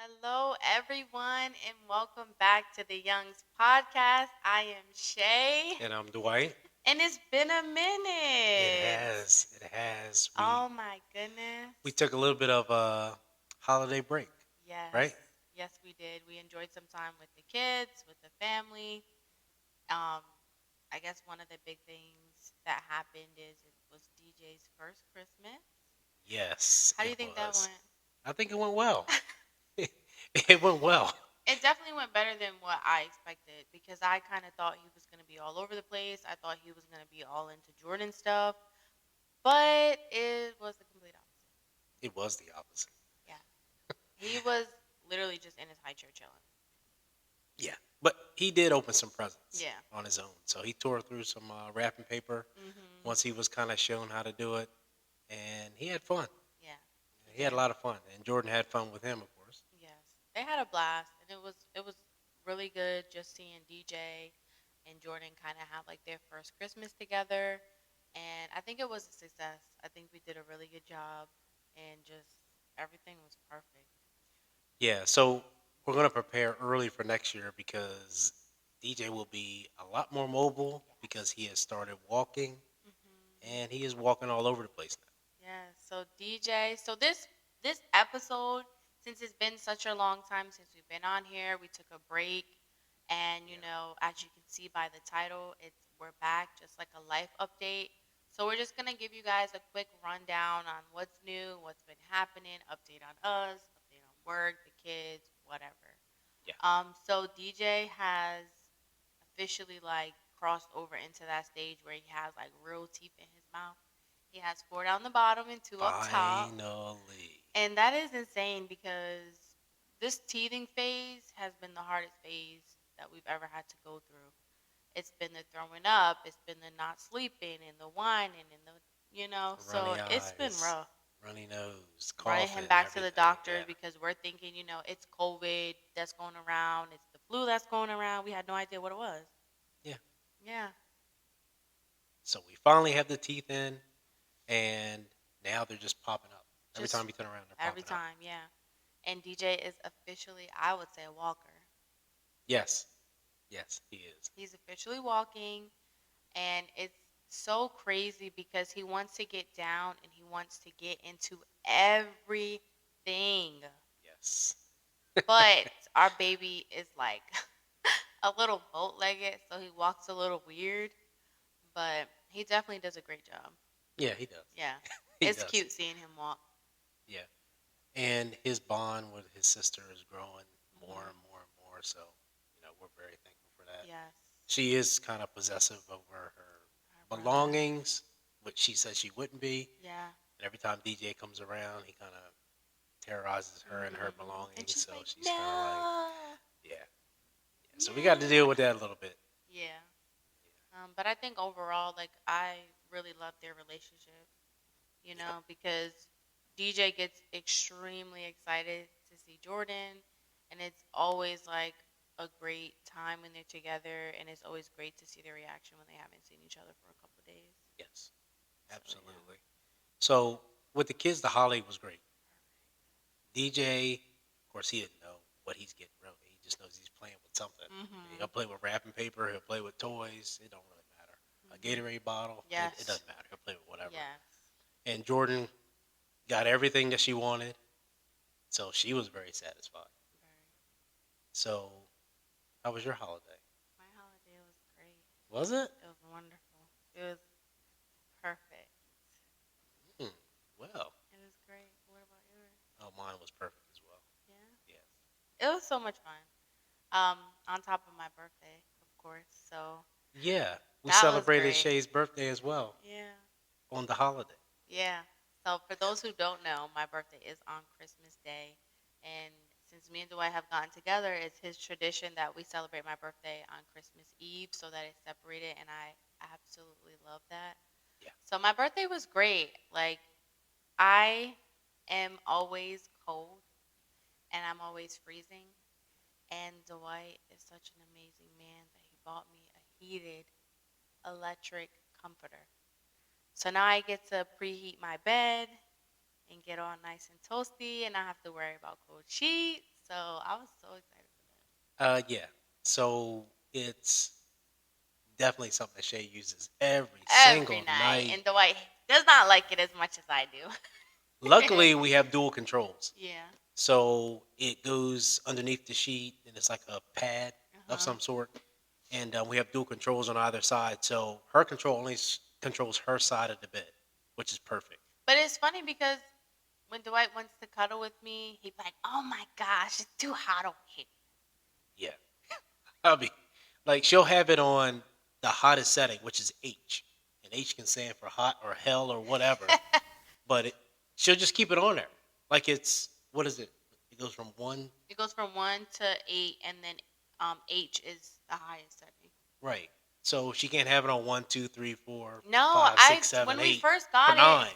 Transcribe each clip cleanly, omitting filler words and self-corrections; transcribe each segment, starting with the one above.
Hello, everyone, and welcome back to the Youngs podcast. I am Shay, And I'm Dwight. and it's been a It minute. has. It has. We Oh my goodness. we took a little bit of a holiday break, Yes, right? yes, we did. We enjoyed some time with the kids, with the family. Um, I guess one of the big things that happened is it was DJ's first Christmas. Yes, How do it you think that was. went? I think it went well. It went well. It definitely went better than what I expected because I kind of thought he was going to be all over the place. I thought he was going to be all into Jordan stuff, but it was the complete opposite. It was the opposite. Yeah. He was literally just in his high chair chilling. Yeah, but he did open some presents Yeah. on his own. So he tore through some wrapping paper Mhm. once he was kind of shown how to do it, and he had fun. Yeah. He He had a did. lot of fun, and Jordan had fun with him, of course. Yes. They had a blast and it was really good just seeing DJ and Jordan kind of have like their first Christmas together, and I think it was a success. I think we did a really good job and just everything was perfect. Yeah, so we're going to prepare early for next year because DJ will be a lot more mobile because he has started walking Hmm. and he is walking all over the place now. Yeah. So DJ. So this episode, since it's been such a long time since we've been on here, we took a break, and Yeah. as you can see by the title, it's we're back, just like a life update. So we're just gonna give you guys a quick rundown on what's new, what's been happening, update on us, update on work, the kids, whatever. Yeah. So DJ has officially like crossed over into that stage where he has like real teeth in his mouth. He has four down the bottom and two up top. Finally. And that is insane because this teething phase has been the hardest phase that we've ever had to go through. It's been the throwing up, it's been the not sleeping and the whining and so Runny it's been eyes, rough. runny nose, Running him coughing, back to the everything. doctor Yeah. because we're thinking, it's COVID that's going around, it's the flu that's going around. We had no idea what it was. Yeah. Yeah. So we finally have the teeth in and now they're just popping up. Every Just time you turn around, they're every popping up. time, yeah. And DJ is officially, I would say, a walker. Yes. Yes, he is. He's officially walking, and it's so crazy because he wants to get down and he wants to get into everything. Yes. But our baby is like a little boat legged, so he walks a little weird, but he definitely does a great job. Yeah, he does. Yeah. He It's does. cute seeing him walk. Yeah. And his bond with his sister is growing more Hmm. and more and more. So, we're very thankful for that. Yes. She is kind of possessive over her Our brother. belongings, which she says she wouldn't be. Yeah. And every time DJ comes around, he kind of terrorizes her and her And belongings. she's So like, she's kind of like, no, yeah, yeah. So we got to deal no. with that a little bit. Yeah. But I think overall, like, I really love their relationship, Yep. because DJ gets extremely excited to see Jordan, and it's always like a great time when they're together, and it's always great to see their reaction when they haven't seen each other for a couple of days. Yes, So, yeah. absolutely. So with the kids, the holiday was great. DJ, of course, he didn't know what he's getting really. He just knows he's playing with something. He'll Mhm. play with wrapping paper. He'll play with toys. It don't really matter. A Mhm. Gatorade bottle. It Yes. doesn't matter. He'll play with whatever. Yes. And Jordan got everything that she wanted, so she was very satisfied. Very. So, how was your holiday? My holiday was great. Was it? It was wonderful. It was perfect. Hmm. Well, It was great. What about yours? oh, mine was perfect as well. Yeah. Yes. It was so much fun. On top of my birthday, of course. So Yeah, we that was celebrated great. Shay's birthday as well Yeah. on the holiday. Yeah. So for those who don't know, my birthday is on Christmas Day. And since me and Dwight have gotten together, it's his tradition that we celebrate my birthday on Christmas Eve so that it's separated. And I absolutely love that. Yeah. So my birthday was great. Like, I am always cold and I'm always freezing. And Dwight is such an amazing man that he bought me a heated electric comforter. So now I get to preheat my bed and get all nice and toasty and I have to worry about cold sheets. So I was so excited for Yeah. So it's definitely something that Shay uses every that. Every single night. night. And Dwight does not like it as much as I do. Luckily, we have dual controls. Yeah. So it goes underneath the sheet, and it's like a pad of Uh-huh. some sort. And we have dual controls on either side. So her control only controls her side of the bed, which is perfect. But it's funny because when Dwight wants to cuddle with me, he'd be like, "Oh my gosh, it's too hot over here." Yeah. I mean, like she'll have it on the hottest setting, which is H, and H can stand for hot or hell or whatever. But she'll just keep it on there, like it's what is it? It goes from one, It goes from 1 to 8, and then H is the highest setting. right. So she can't have it on one, two, three, four, No, five, six, seven, when we eight, first or got it, nine.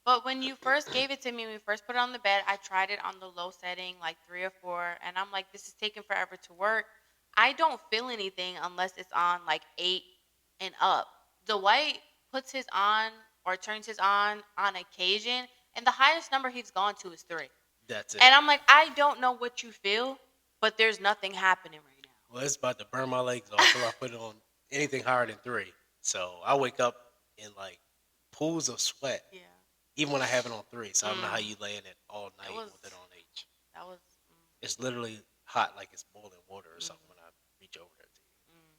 but when you first gave it to me, when we first put it on the bed, I tried it on the low setting, like 3 or 4, and I'm like, this is taking forever to work. I don't feel anything unless it's on like 8 and up. Dwight puts his or turns his on occasion, and the highest number he's gone to is 3. That's it. And I'm like, I don't know what you feel, but there's nothing happening right Well, it's about to burn my legs off if I put it on anything higher than three. So I wake up in like pools of sweat, now. even when I have it on three. So Yeah. I don't know how you lay in it all It night was. with it on H. That was. It's literally hot, like it's boiling water or Mm, something when I reach over there to you. mm.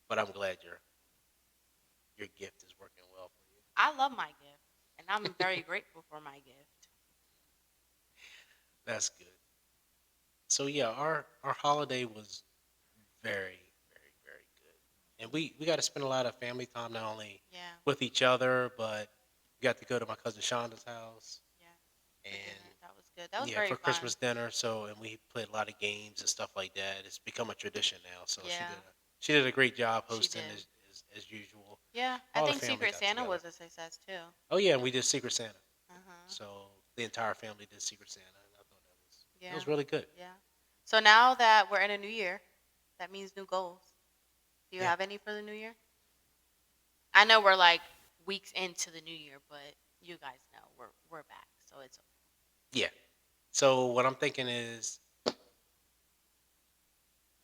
But I'm glad your gift is working well for you. I love my gift, and I'm very grateful for my gift. That's good. So yeah, our holiday was very, very, very good, and we got to spend a lot of family time, not only Yeah. with each other, but we got to go to my cousin Shonda's house Yes. For and dinner, that was good. That was yeah, very for fun. Christmas dinner. So and we played a lot of games and stuff like that. It's become a tradition now. So Yeah. she did a great job She hosting did. as usual. Yeah. I All the think family Secret got Santa together. was a success too. Oh yeah, and we did Secret Santa. Uh huh. So the entire family did Secret Santa, and I thought that Yeah. was really good. Yeah. So now that we're in a new year, that means new goals. Do you Yeah, have any for the new year? I know we're like weeks into the new year, but you guys know we're back, so it's okay. yeah. So what I'm thinking is,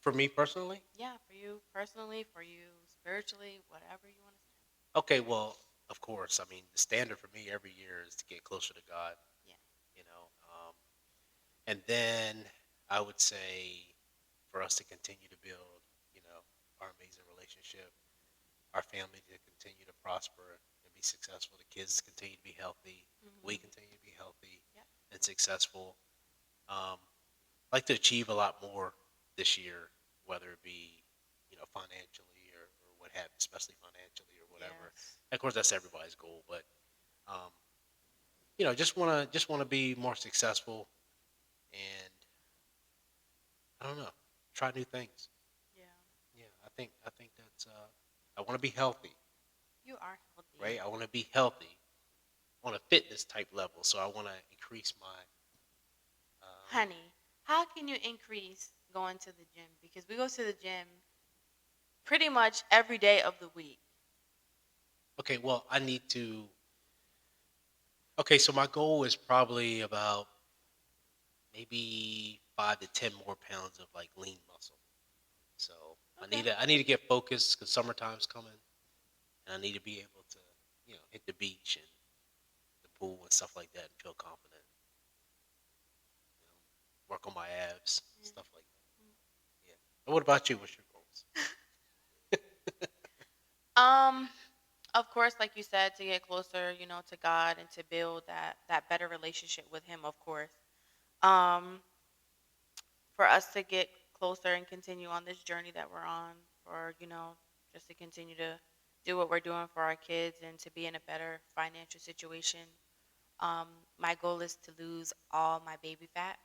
for me personally, Yeah, for you personally, for you spiritually, whatever you want to say. okay, well, of course, I mean the standard for me every year is to get closer to God. Yeah. You know, and then I would say for us to continue to build, you know, our amazing relationship, our family to continue to prosper and be successful, the kids continue to be healthy, we Mhm. continue to be healthy Yep. and successful. I'd like to achieve a lot more this year, whether it be, you know, financially or what have, especially financially or whatever. Yes. Of course, that's everybody's goal, but um, you know, just wanna be more successful, and I don't know, try new things. Yeah. Yeah, I think that's I want to be healthy, You are healthy. right? I want to be healthy on a fitness type level, so I want to increase my. Um, Honey, how can you increase going to the gym? Because we go to the gym pretty much every day of the week. okay, well, I need to. Okay, so my goal is probably about maybe 5 to 10 more pounds of like lean muscle. So Okay. I need to get focused because summertime's coming, and I need to be able to, you know, hit the beach and the pool and stuff like that and feel confident. You know, work on my abs, Yeah. stuff like that. Yeah. And what about you? What's your goals? Um, of course, like you said, to get closer, to God and to build that better relationship with Him. Of course. Um, for us to get closer and continue on this journey that we're on, for just to continue to do what we're doing for our kids and to be in a better financial situation. Um, my goal is to lose all my baby fat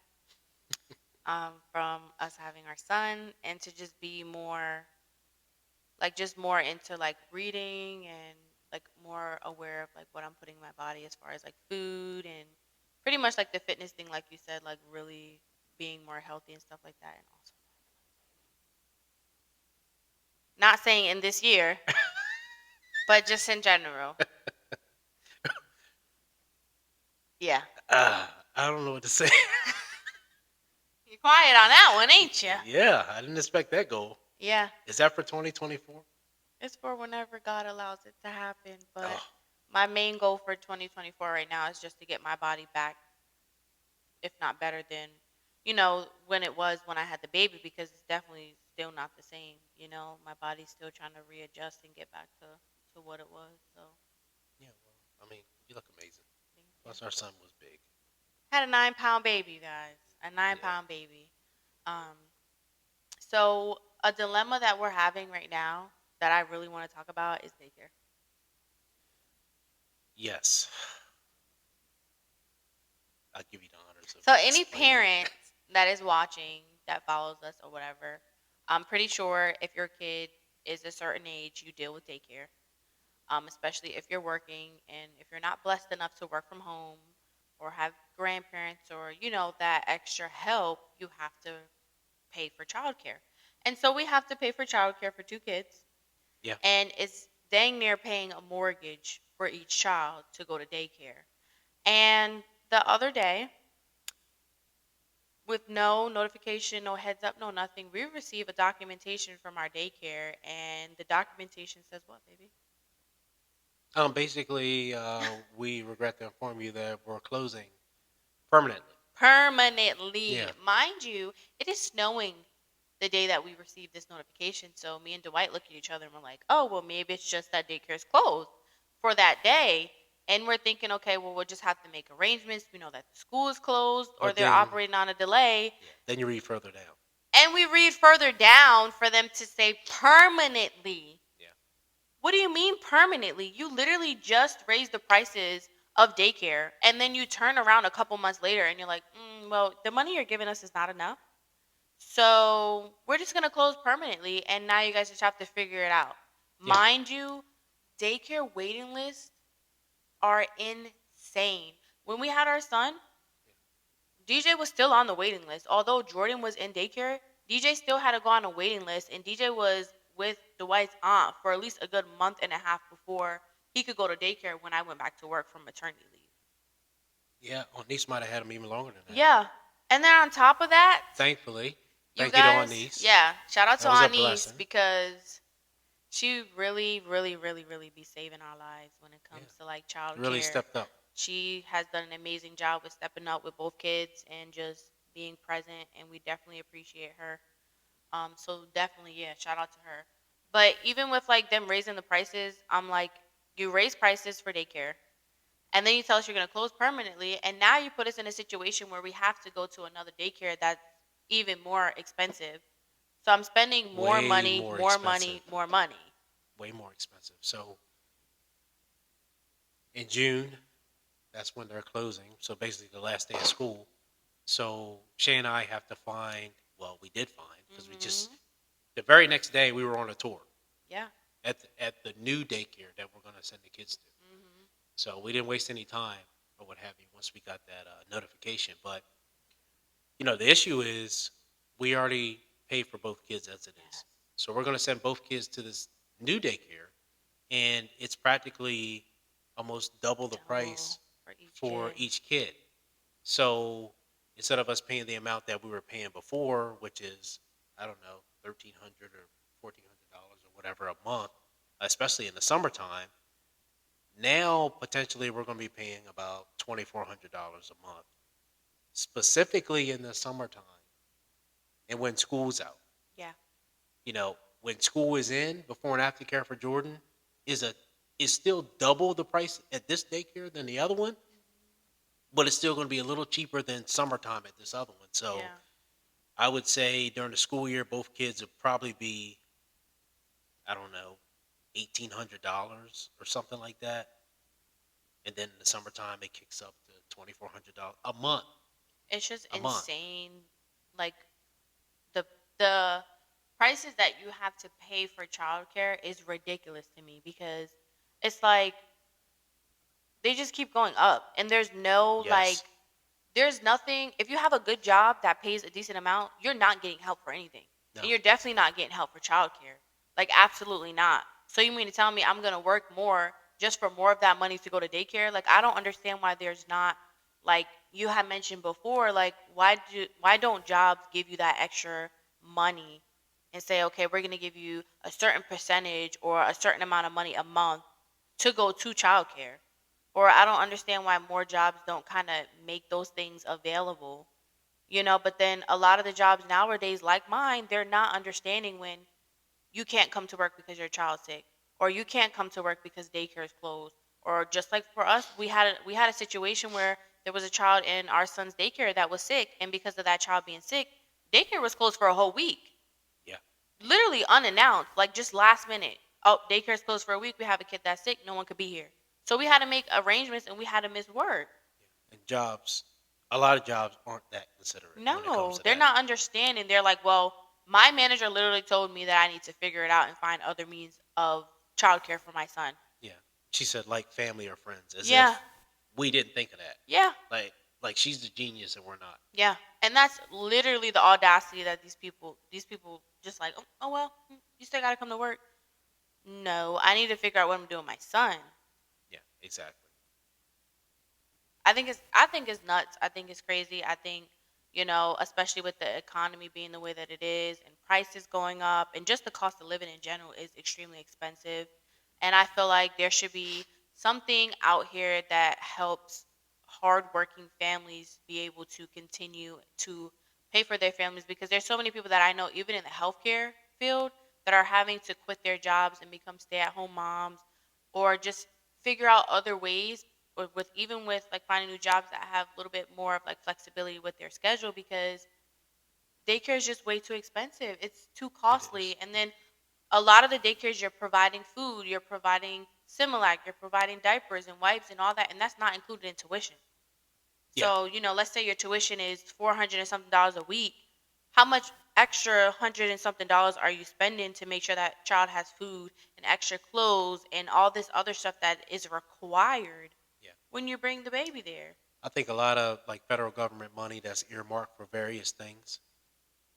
from us having our son, and to just be more like just more into like reading, and like more aware of like what I'm putting in my body as far as like food, and pretty much like the fitness thing, like you said, like really being more healthy and stuff like that. And also, not saying in this year, but just in general. Yeah. I don't know what to say. Quiet on that one, ain't you? Yeah, I didn't expect that goal. Yeah, Is that for 2024? it's for whenever God allows it to happen. But Oh, my main goal for 2024 right now is just to get my body back, if not better than, when it was when I had the baby, because it's definitely still not the same. My body's still trying to readjust and get back to what it was. So yeah. Well, I mean, you look amazing. thank you. Plus, our son was big. Had a 9 pound baby, guys. A nine Yeah. pound baby. Um, so a dilemma that we're having right now that I really want to talk about is daycare. Yes. I'll give you the honors of So any explaining it. parent that is watching that follows us or whatever, I'm pretty sure if your kid is a certain age, you deal with daycare. Especially if you're working and if you're not blessed enough to work from home or have grandparents or that extra help, you have to pay for childcare. And so we have to pay for childcare for 2 kids, Yeah. and it's dang near paying a mortgage for each child to go to daycare. And the other day, with no notification, no heads up, no nothing, we receive a documentation from our daycare, and the documentation says what, baby? Basically, we regret to inform you that we're closing permanently. Permanently. Yeah. Mind you, it is snowing the day that we received this notification. So me and Dwight look at each other and we're like, oh, well, maybe it's just that daycare's closed for that day. And we're thinking, okay, well, we'll just have to make arrangements. We know that the school is closed or But they're then, operating on a delay. yeah, then you read further down. And we read further down for them to say permanently. Yeah. What do you mean permanently? You literally just raised the prices of daycare, and then you turn around a couple months later and you're like, well, the money you're giving us is not enough. So we're just going to close permanently, and now you guys just have to figure it out. Yeah. Mind you, daycare waiting lists are insane. When we had our son, DJ was still on the waiting list. Although Jordan was in daycare, DJ still had to go on a waiting list, and DJ was with Dwight's aunt for at least a good month and a half before he could go to daycare when I went back to work from maternity leave. Yeah. Our niece might have had him even longer than that. Yeah. And then on top of that, Thankfully, you thank you to our guys, niece. yeah, shout out That to was a Anise blessing. because she really, really, really, really be saving our lives when it Yeah. comes to like Really childcare. stepped up. She has done an amazing job with stepping up with both kids and just being present, and we definitely appreciate her. So definitely, yeah, shout out to her. But even with like them raising the prices, I'm like, you raise prices for daycare, and then you tell us you're gonna close permanently, and now you put us in a situation where we have to go to another daycare that's even more expensive. So I'm spending more Way money, more more expensive. money, more money. Way more expensive. So in June, that's when they're closing. So basically, the last day of school. So Shay and I have to find. Well, we did find because we just Mhm. the very next day we were on a tour Yeah. at the new daycare that we're going to send the kids to. Mhm. So we didn't waste any time or what have you once we got that notification. But the issue is we already paid for both kids as it is. Yes. So we're going to send both kids to this new daycare, and it's practically almost double the Double price for each for kid. each kid. So instead of us paying the amount that we were paying before, which is I don't know, $1,300 or $1,400 or whatever a month, especially in the summertime, now potentially we're going to be paying about $2,400 a month, specifically in the summertime and when school's out. Yeah. When school is in, before and after care for Jordan is a is still double the price at this daycare than the other one, but it's still going to be a little cheaper than summertime at this other one. So Yeah. I would say during the school year, both kids would probably be, I don't know, $1,800 or something like that. And then in the summertime, it kicks up to $2,400 a month. It's just A month. insane. Like the the prices that you have to pay for childcare is ridiculous to me because it's like they just keep going up, and Yes. there's nothing. If you have a good job that pays a decent amount, you're not getting help for anything, and No. you're definitely not getting help for childcare. Like absolutely not. So you mean to tell me I'm gonna work more just for more of that money to go to daycare? Like I don't understand why there's not like you had mentioned before, like why don't jobs give you that extra money and say, okay, we're gonna give you a certain percentage or a certain amount of money a month to go to childcare? Or I don't understand why more jobs don't kind of make those things available, but then a lot of the jobs nowadays, like mine, they're not understanding when you can't come to work because your child's sick, or you can't come to work because daycare is closed, or just like for us, we had a situation where there was a child in our son's daycare that was sick, and because of that child being sick, daycare was closed for a whole week, Yeah. literally unannounced, like just last minute. Oh, daycare's closed for a week. We have a kid that's sick. No one could be here, so we had to make arrangements, and we had to miss work. Yeah. And jobs, a lot of jobs aren't that considerate when it comes No, to they're that. not understanding. They're like, well, my manager literally told me that I need to figure it out and find other means of childcare for my son. Yeah. She said like family or friends, as Yeah, if we didn't think of that. yeah, Like like she's the genius and we're not. yeah. And that's literally the audacity that these people just like, oh well, you still got to come to work. No, I need to figure out what I'm doing with my son. Yeah, exactly. I think it's nuts. I think it's crazy. I think, especially with the economy being the way that it is and prices going up and just the cost of living in general is extremely expensive. And I feel like there should be something out here that helps hardworking families be able to continue to pay for their families, because there's so many people that I know even in the healthcare field that are having to quit their jobs and become stay-at-home moms, or just figure out other ways, or with even with like finding new jobs that have a little bit more of like flexibility with their schedule, because daycare is just way too expensive. It's too It is. costly. And then a lot of the daycares, you're providing food, you're providing Similac, you're providing diapers and wipes and all that, and that's not included in tuition. Yeah. So, let's say your tuition is 400 and something dollars a week. How much extra hundred and something dollars are you spending to make sure that child has food and extra clothes and all this other stuff that is required Yeah. when you bring the baby there? I think a lot of like federal government money that's earmarked for various things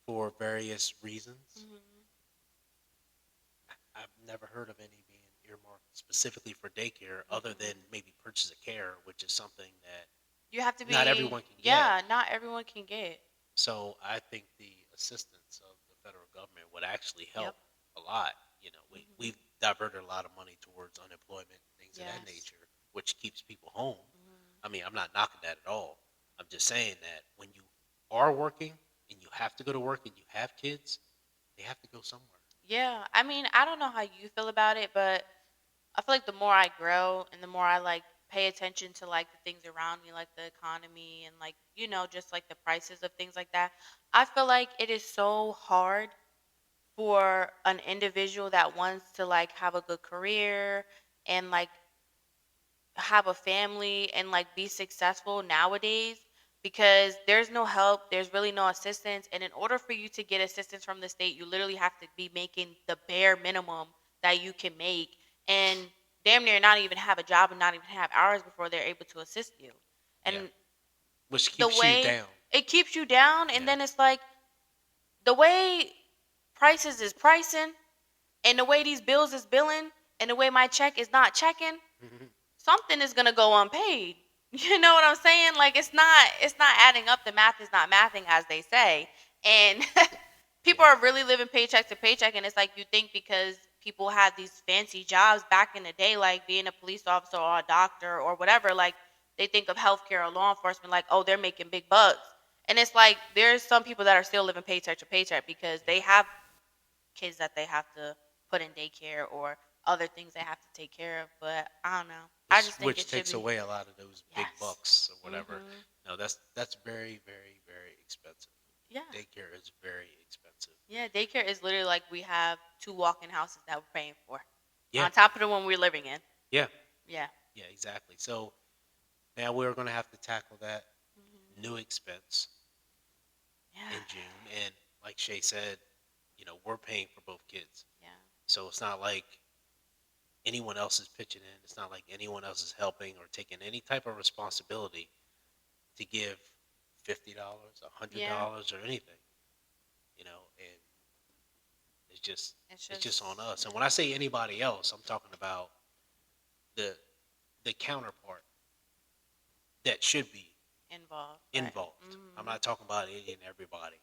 for various reasons. Hmm. I've never heard of any being earmarked specifically for daycare other than Hmm. maybe purchase of care, which is something that You have to not be, everyone can get. yeah, not everyone can get. So I think the assistance of the federal government would actually Yep. help a lot. You know, Hmm. we've diverted a lot of money towards unemployment and things of that Yes. nature, which keeps people home. Hmm. I mean, I'm not knocking that at all. I'm just saying that when you are working and you have to go to work and you have kids, they have to go somewhere. Yeah, I mean, I don't know how you feel about it, but I feel like the more I grow and the more I like pay attention to like the things around me, like the economy and like, just like the prices of things like that, I feel like it is so hard for an individual that wants to like have a good career and like have a family and like be successful nowadays, because there's no help, there's really no assistance, and in order for you to get assistance from the state, you literally have to be making the bare minimum that you can make, and damn near not even have a job and not even have hours before they're able to assist you. Yeah, And which the keeps you way down. it keeps you down, and Yeah, then it's like the way prices is pricing and the way these bills is billing and the way my check is not checking, something is gonna go unpaid. You know what I'm saying? Like it's not adding up. The math is not mathing, as they say. And people yeah, are really living paycheck to paycheck. And it's like you think because people had these fancy jobs back in the day, like being a police officer or a doctor or whatever, like they think of healthcare or law enforcement like, oh, they're making big bucks. And it's like there's some people that are still living paycheck to paycheck because yeah. they have kids that they have to put in daycare or other things they have to take care of. But I don't know. I just think Which it should takes be. away a lot of those big Yes. bucks or whatever. Mhm. No, that's very, very, very expensive. Yeah. Daycare is very expensive. Yeah. Daycare is literally like we have two walk-in houses that we're paying for, Yeah, on top of the one we're living in. yeah, Yeah. yeah, exactly. So now we're going to have to tackle that Mhm. new expense Yeah. in June, and like Shay said, we're paying for both kids, Yeah. so it's not like anyone else is pitching in. It's not like anyone else is helping or taking any type of responsibility to give $50, a hundred Yeah. dollars, or anything. And it's just It's it's just on just. us. And when I say anybody else, I'm talking about the the counterpart that should be. Involved, right? involved. I'm Mhm. not talking about any and everybody.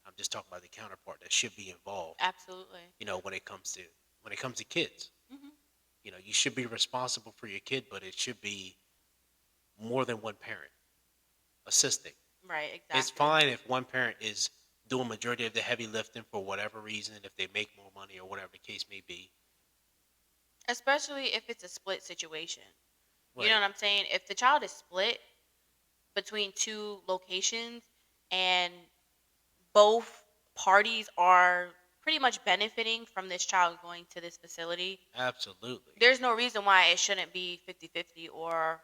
I'm just talking about the counterpart that should be involved. Absolutely. You know, when it comes to kids, Mhm. you know, you should be responsible for your kid, but it should be more than one parent assisting. Right. It's Exactly. fine if one parent is doing majority of the heavy lifting for whatever reason, if they make more money or whatever the case may be. Especially if it's a split situation. You know Right. what I'm saying? If the child is split between two locations and both parties are pretty much benefiting from this child going to this facility, Absolutely. there's no reason why it shouldn't be 50-50 or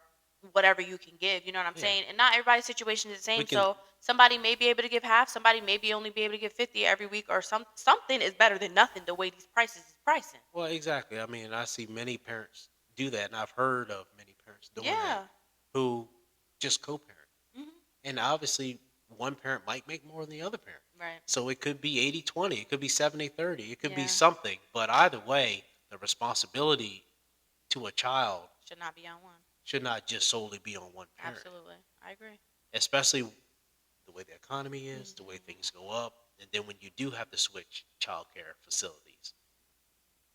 whatever you can give. You know what I'm Yeah. saying? And not everybody's situation is the We same. can. So somebody may be able to give half, somebody may be only be able to give 50 every week, or something is better than nothing the way these prices is pricing. Well, exactly. I mean, I see many parents do that, and I've heard of many parents doing that Yeah. who just co-parent. Hmm. And obviously, one parent might make more than the other parent. Right. So it could be 80-20, it could be 70-30, it could be Yeah. something. But either way, the responsibility to a child Should not be on one. should not just solely be on one parent, Absolutely. I agree. especially the way the economy is, the way Hmm. things go up. And then when you do have to switch childcare facilities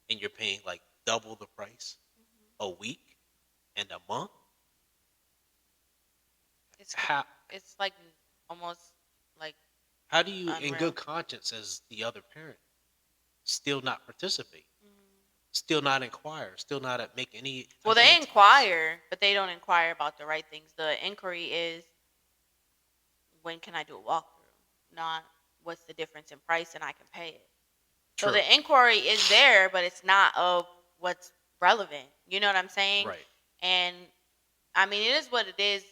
and you're paying like double the price Hmm. a week and a month, It's how it's like almost like how do you in unreal. good conscience as the other parent still not participate, Hmm. still not inquire, still not make any Well, type of they attempts? inquire, but they don't inquire about the right things. The inquiry is, when can I do a walkthrough? Not what's the difference in price and I can pay it. So True. the inquiry is there, but it's not of what's relevant. You know what I'm saying? Right. And I mean, it is what it is.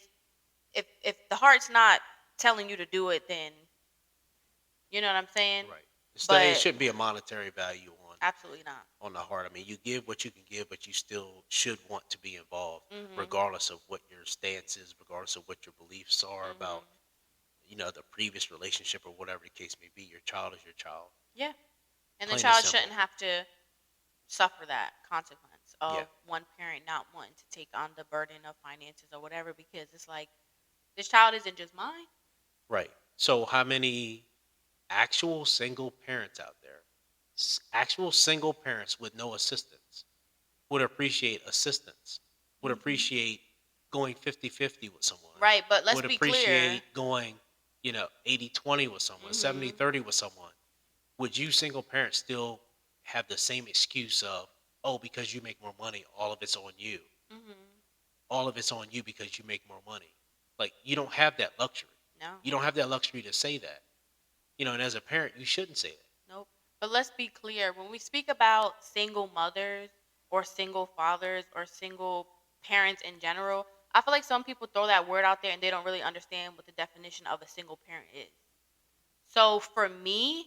If the heart's not telling you to do it, then you know what I'm saying. Right. It But shouldn't be a monetary value absolutely not. on the heart. I mean, you give what you can give, but you still should want to be involved, Mhm. regardless of what your stance is, regardless of what your beliefs are about, Mhm. the previous relationship or whatever the case may be. Your child is your child. Yeah. And the Plain and child shouldn't simple. have to suffer that consequence Yeah. of one parent not wanting to take on the burden of finances or whatever, because it's like, this child isn't just mine. Right. So, how many actual single parents out there, actual single parents with no assistance, would appreciate assistance, would Mhm. appreciate going 50-50 with someone, Right, but let's would be clear. appreciate going, 80-20 with someone, Mhm. 70-30 with someone? Would you single parents still have the same excuse of, oh, because you make more money, all of it's on you? Mhm. All of it's on you because you make more money. Like, you don't have that luxury. No. You don't have that luxury to say that. And as a parent, you shouldn't say that. Nope. But let's be clear. When we speak about single mothers or single fathers or single parents in general, I feel like some people throw that word out there and they don't really understand what the definition of a single parent is. So for me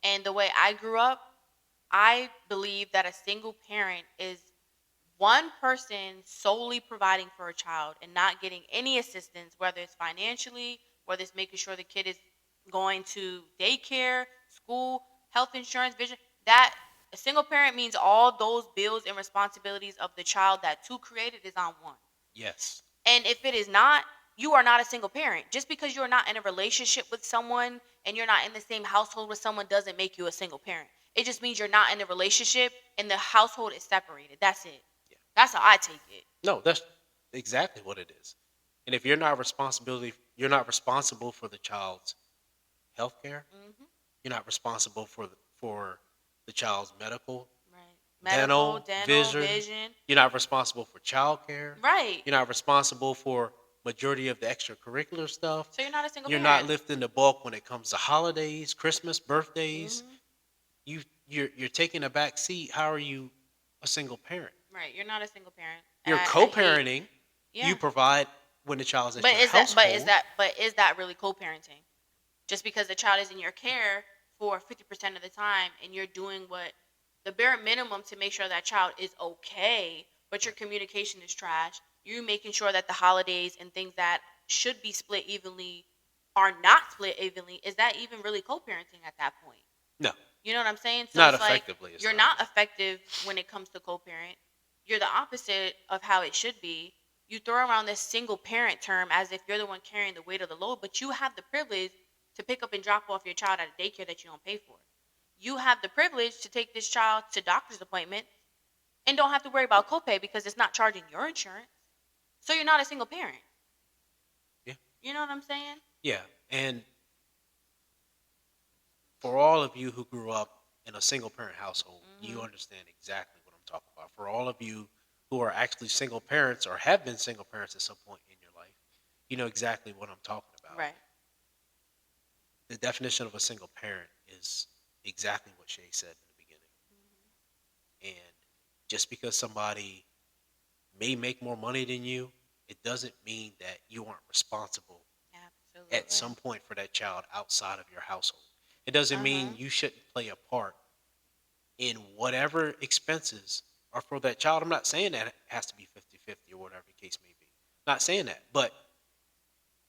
and the way I grew up, I believe that a single parent is one person solely providing for a child and not getting any assistance, whether it's financially, whether it's making sure the kid is going to daycare, school, health insurance, vision. That a single parent means all those bills and responsibilities of the child that two created is on one. Yes. And if it is not, you are not a single parent. Just because you're not in a relationship with someone and you're not in the same household with someone doesn't make you a single parent. It just means you're not in a relationship and the household is separated. That's it. Yeah. That's how I take it. No, that's exactly what it is. And if you're not responsible for the child's health care. Hmm. You're not responsible for the child's medical, Right. Medical, dental, dental, vision. vision. You're not responsible for childcare. Right. You're not responsible for majority of the extracurricular stuff. So you're not a single You're not parent. lifting the bulk when it comes to holidays, Christmas, birthdays. Hmm. You're taking a back seat. How are you a single parent? Right. You're not a single parent. And You're I hate. co-parenting. You Yeah. provide when the child's at But your is that? But is household. that? But is that really co-parenting? Just because the child is in your care for 50% of the time and you're doing what the bare minimum to make sure that child is okay, but your Right. communication is trash, you making sure that the holidays and things that should be split evenly are not split evenly, is that even really co-parenting at that point? No, You know what I'm saying? So not it's like, effectively. It's you're not. not effective when it comes to co-parent. You're the opposite of how it should be. You throw around this single parent term as if you're the one carrying the weight of the load, but you have the privilege to pick up and drop off your child at a daycare that you don't pay for. You have the privilege to take this child to doctor's appointments and don't have to worry about copay because it's not charging your insurance. So you're not a single parent. Yeah. You know what I'm saying? Yeah. And for all of you who grew up in a single parent household, you Mhm. understand exactly what I'm talking about. For all of you who are actually single parents or have been single parents at some point in your life, you know exactly what I'm talking about. Right. The definition of a single parent is exactly what Shay said in the beginning. Mhm. And just because somebody may make more money than you, it doesn't mean that you aren't responsible at Absolutely. some point for that child outside of your household. It doesn't mean Uh-huh. you shouldn't play a part in whatever expenses are for that child. I'm not saying that it has to be 50-50 or whatever the case may be. Not saying that. But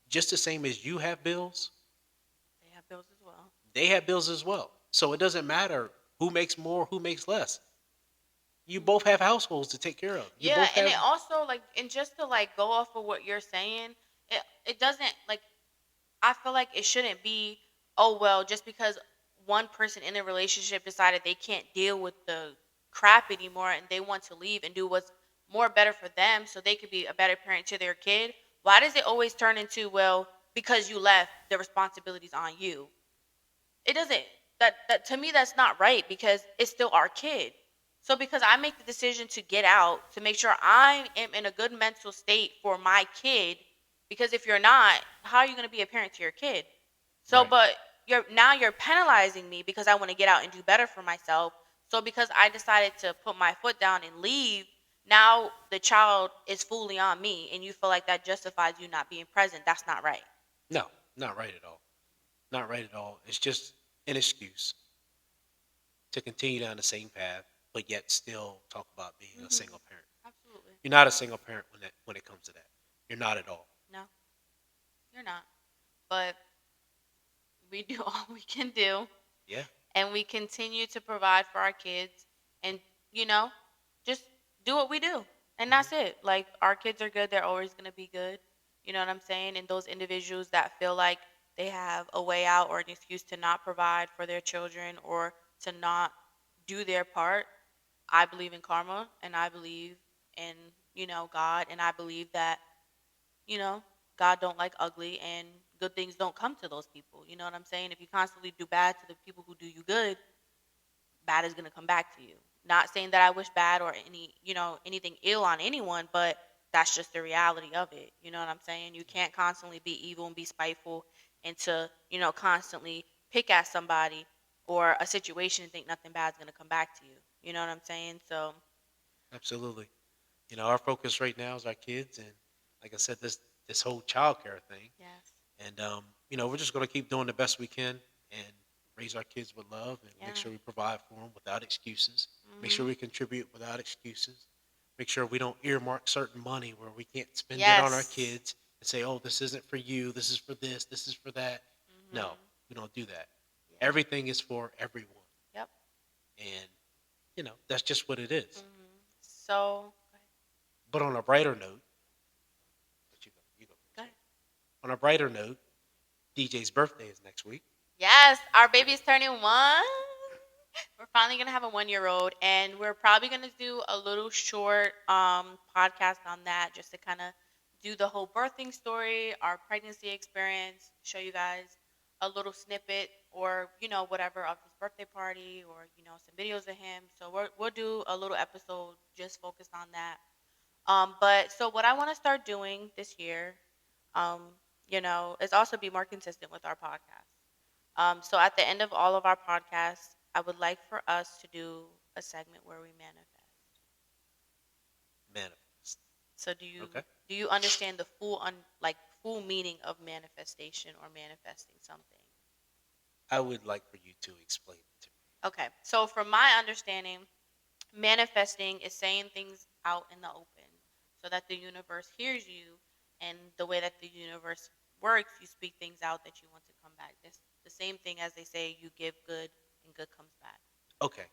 just the same as you have bills, They have bills as well. they have bills as well. So it doesn't matter who makes more, who makes less. You both Mhm. have households to take care of. You Yeah, both and have. it also like, and just to like go off of what you're saying, it doesn't like, I feel like it shouldn't be, oh well, just because one person in a relationship decided they can't deal with the crap anymore and they want to leave and do what's more better for them so they could be a better parent to their kid. Why does it always turn into, well, because you left, the responsibility's on you? It doesn't, that to me that's not right because it's still our kid. So because I make the decision to get out to make sure I am in a good mental state for my kid, because if you're not, how are you going to be a parent to your kid? So Right. but you're penalizing me because I want to get out and do better for myself. So because I decided to put my foot down and leave, now the child is fully on me and you feel like that justifies you not being present. That's not right. No, not right at all. Not right at all. It's just an excuse to continue down the same path, but yet still talk about being a Mhm. single parent. Absolutely. You're not a single parent when it comes to that. You're not at all. No, you're not. But we do all we can do Yeah. and we continue to provide for our kids and you know just do what we do and Hmm. that's it. Like our kids are good, they're always going to be good. You know what I'm saying? And those individuals that feel like they have a way out or an excuse to not provide for their children or to not do their part, I believe in karma and I believe in, God, and I believe that, you know, God don't like ugly and good things don't come to those people. You know what I'm saying? If you constantly do bad to the people who do you good, bad is going to come back to you. Not saying that I wish bad or anything ill on anyone, but that's just the reality of it. You know what I'm saying? You can't constantly be evil and be spiteful and to, constantly pick at somebody or a situation and think nothing bad's going to come back to you. You know what I'm saying? So, Absolutely. Our focus right now is our kids, and like I said, this whole childcare thing, yes. and we're just going to keep doing the best we can and raise our kids with love and make Yeah. sure we provide for them without excuses. Make sure Mhm. we contribute without excuses. Make sure we don't earmark certain money where we can't spend it on our Yes. kids and say, "Oh, this isn't for you. This is for this. This is for that." No, Mhm. we don't do that. Yeah. Everything is for everyone, Yep. and that's just what it is. So, But on a brighter note, let you go go first, ahead. Shay. On a brighter note, DJ's birthday is next week. Yes, our baby's turning 1. We're finally gonna have a 1 year old, and we're probably gonna do a little short podcast on that, just to kind of do the whole birthing story, our pregnancy experience, show you guys a little snippet or whatever of his birthday party or some videos of him. So we'll do a little episode just focused on that. But so what I want to start doing this year, um, is also be more consistent with our podcast. So at the end of all of our podcasts, I would like for us to do a segment where we manifest. Manifest. So do you Okay. do you understand the full meaning of manifestation or manifesting something? I would like for you to explain it to me. Okay. So from my understanding, manifesting is saying things out in the open so that the universe hears you, and the way that the universe works, you speak things out that you want to come back. This the same thing as they say you give good and good comes back. Okay.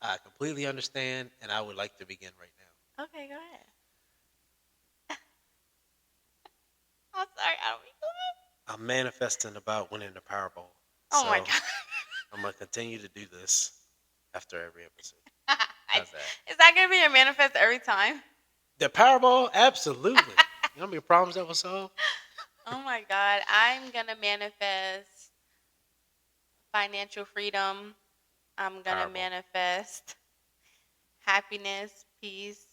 I completely understand, and I would like to begin right now. Okay, go ahead. I'm sorry. I don't mean to I'm manifesting about winning the Powerball. laugh. Oh my So I'm gonna continue to do this after every episode. god. How's that? Is that gonna be your manifest every time? The Powerball, absolutely. You know how many problems that will solve? Oh my god. I'm gonna manifest financial freedom. I'm gonna Powerball, manifest happiness, peace,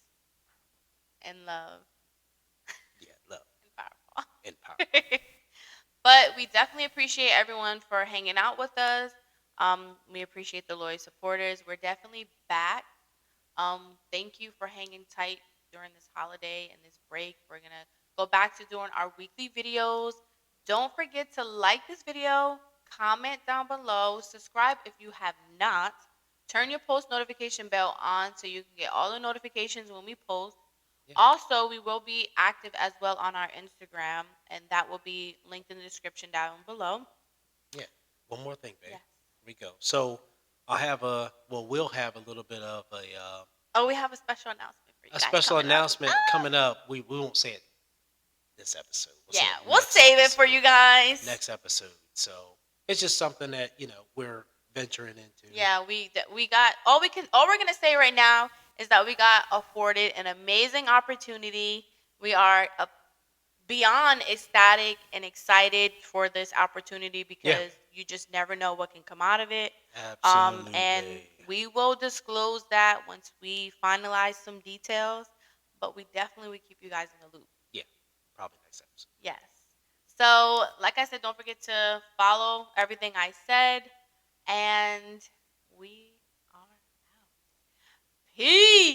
and love yeah, love and powerful. and Powerball. But we definitely appreciate everyone for hanging out with us. We appreciate the loyal supporters. We're definitely back. Thank you for hanging tight during this holiday and this break. We're gonna go back to doing our weekly videos. Don't forget to like this video, comment down below, subscribe if you have not. Turn your post notification bell on so you can get all the notifications when we post. Yeah, Also, we will be active as well on our Instagram, and that will be linked in the description down below. yeah. One more thing, babe. Yes. Here we go. So we'll have a little bit of Oh, we have a special announcement for you a guys special coming up. announcement coming up. We won't say it this episode. We'll Yeah, say it we'll save it for you guys. next episode. So it's just something that we're venturing into. Yeah, we got all we're gonna say right now is that we got afforded an amazing opportunity. We are beyond ecstatic and excited for this opportunity Yeah, because you just never know what can come out of it. And absolutely. we will disclose that once we finalize some details, but we definitely will keep you guys in the loop. Yeah, probably next episode. Yes. So, like I said, don't forget to follow everything I said, and we are out. Peace.